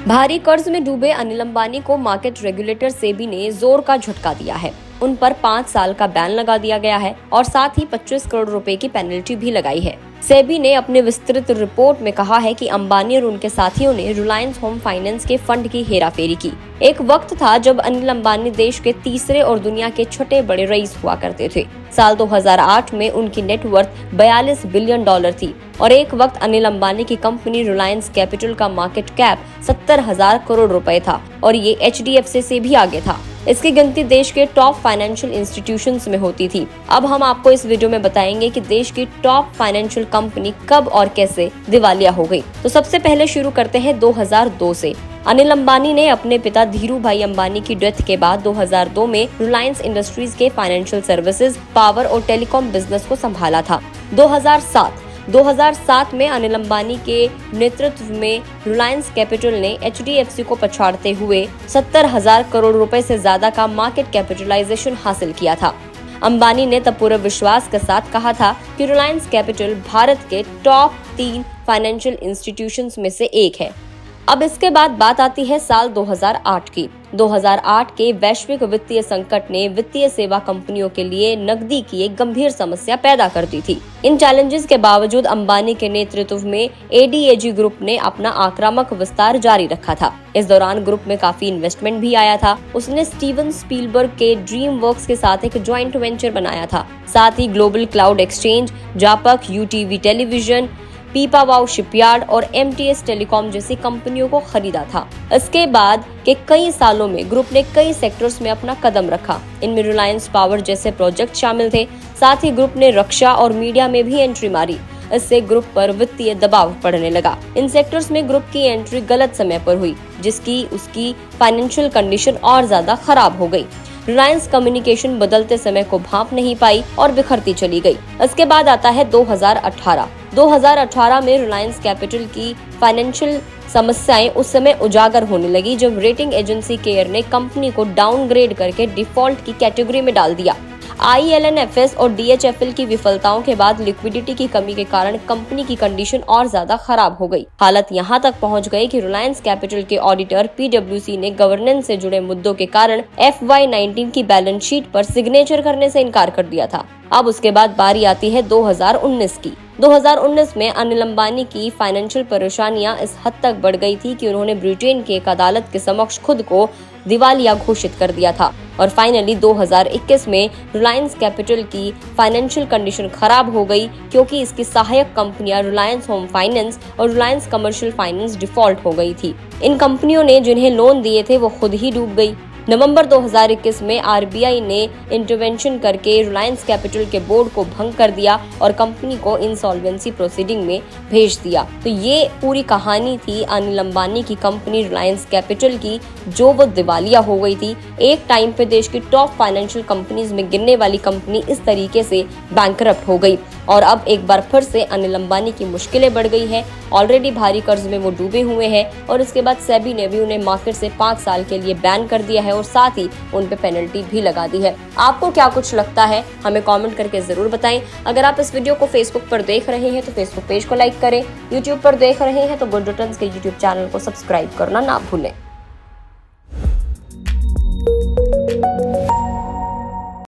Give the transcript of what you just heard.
भारी कर्ज में डूबे अनिल अंबानी को मार्केट रेगुलेटर सेबी ने जोर का झटका दिया है। उन पर 5 साल का बैन लगा दिया गया है और साथ ही 25 करोड़ रुपए की पेनल्टी भी लगाई है। सेबी ने अपने विस्तृत रिपोर्ट में कहा है कि अंबानी और उनके साथियों ने रिलायंस होम फाइनेंस के फंड की हेराफेरी की। एक वक्त था जब अनिल अंबानी देश के तीसरे और दुनिया के छठे बड़े रईस हुआ करते थे। साल 2008 में उनकी नेटवर्थ 42 बिलियन डॉलर थी और एक वक्त अनिल अंबानी की कंपनी रिलायंस कैपिटल का मार्केट कैप 70,000 करोड़ रुपए था और ये HDFC से भी आगे था। इसकी गिनती देश के टॉप फाइनेंशियल इंस्टीट्यूशंस में होती थी। अब हम आपको इस वीडियो में बताएंगे कि देश की टॉप फाइनेंशियल कंपनी कब और कैसे दिवालिया हो गई। तो सबसे पहले शुरू करते हैं 2002 से। अनिल अंबानी ने अपने पिता धीरू भाई अंबानी की डेथ के बाद 2002 में रिलायंस इंडस्ट्रीज के फाइनेंशियल सर्विसेज, पावर और टेलीकॉम बिजनेस को संभाला था। 2007 में अनिल अंबानी के नेतृत्व में रिलायंस कैपिटल ने HDFC को पछाड़ते हुए 70,000 करोड़ रुपए से ज्यादा का मार्केट कैपिटलाइजेशन हासिल किया था। अंबानी ने तब पूरे विश्वास के साथ कहा था कि रिलायंस कैपिटल भारत के टॉप 3 फाइनेंशियल इंस्टीट्यूशंस में से एक है। अब इसके बाद बात आती है साल 2008 की। 2008 के वैश्विक वित्तीय संकट ने वित्तीय सेवा कंपनियों के लिए नकदी की एक गंभीर समस्या पैदा कर दी थी। इन चैलेंजेस के बावजूद अंबानी के नेतृत्व में ADAG ग्रुप ने अपना आक्रामक विस्तार जारी रखा था। इस दौरान ग्रुप में काफी इन्वेस्टमेंट भी आया था। उसने स्टीवन स्पीलबर्ग के ड्रीम वर्क्स के साथ एक जॉइंट वेंचर बनाया था। साथ ही global cloud exchange, Zapak, UTV television, Pipavav shipyard और MTS टेलीकॉम जैसी कंपनियों को खरीदा था। इसके बाद के कई सालों में ग्रुप ने कई सेक्टर्स में अपना कदम रखा। इनमें रिलायंस पावर जैसे प्रोजेक्ट शामिल थे। साथ ही ग्रुप ने रक्षा और मीडिया में भी एंट्री मारी। इससे ग्रुप पर वित्तीय दबाव पड़ने लगा। इन सेक्टर्स में ग्रुप की एंट्री गलत समय पर हुई, जिसकी उसकी फाइनेंशियल कंडीशन और ज्यादा खराब हो गई। रिलायंस कम्युनिकेशन बदलते समय को भांप नहीं पाई और बिखरती चली गई। इसके बाद आता है 2018 में रिलायंस कैपिटल की फाइनेंशियल समस्याएं उस समय उजागर होने लगी जब रेटिंग एजेंसी केयर ने कंपनी को डाउनग्रेड करके डिफॉल्ट की कैटेगरी में डाल दिया। ILNFS और DHFL की विफलताओं के बाद लिक्विडिटी की कमी के कारण कंपनी की कंडीशन और ज्यादा खराब हो गई। हालत यहां तक पहुंच गई कि रिलायंस कैपिटल के ऑडिटर PwC ने गवर्नेंस से जुड़े मुद्दों के कारण FY19 की बैलेंस शीट पर सिग्नेचर करने से इनकार कर दिया था। अब उसके बाद बारी आती है 2019 की। 2019 में अनिल अंबानी की फाइनेंशियल परेशानियां इस हद तक बढ़ गई थी कि उन्होंने ब्रिटेन की एक अदालत के समक्ष खुद को दिवालिया घोषित कर दिया था और फाइनली 2021 में रिलायंस कैपिटल की फाइनेंशियल कंडीशन खराब हो गई क्योंकि इसकी सहायक कंपनियां रिलायंस होम फाइनेंस और रिलायंस कमर्शियल फाइनेंस डिफॉल्ट हो गई थी। इन कंपनियों ने जिन्हें लोन दिए थे वो खुद ही डूब गई। नवंबर 2021 में RBI ने इंटरवेंशन करके रिलायंस कैपिटल के बोर्ड को भंग कर दिया और कंपनी को इंसॉल्वेंसी प्रोसीडिंग में भेज दिया। तो ये पूरी कहानी थी अनिल अंबानी की कंपनी रिलायंस कैपिटल की, जो वो दिवालिया हो गई थी। एक टाइम पे देश की टॉप फाइनेंशियल कंपनीज में गिनने वाली कंपनी इस तरीके से बैंकरप्ट हो गई और अब एक बार फिर से अनिल अंबानी की मुश्किलें बढ़ गई है। ऑलरेडी भारी कर्ज में वो डूबे हुए हैं और इसके बाद सेबी ने भी उन्हें मार्केट से 5 साल के लिए बैन कर दिया है और साथ ही उन पे पेनल्टी भी लगा दी है। आपको क्या कुछ लगता है हमें कमेंट करके जरूर बताएं। अगर आप इस वीडियो को फेसबुक पर देख रहे हैं तो फेसबुक पेज को लाइक करें। यूट्यूब पर देख रहे हैं तो गुड रिटर्न्स के यूट्यूब चैनल को सब्सक्राइब करना ना भूलें।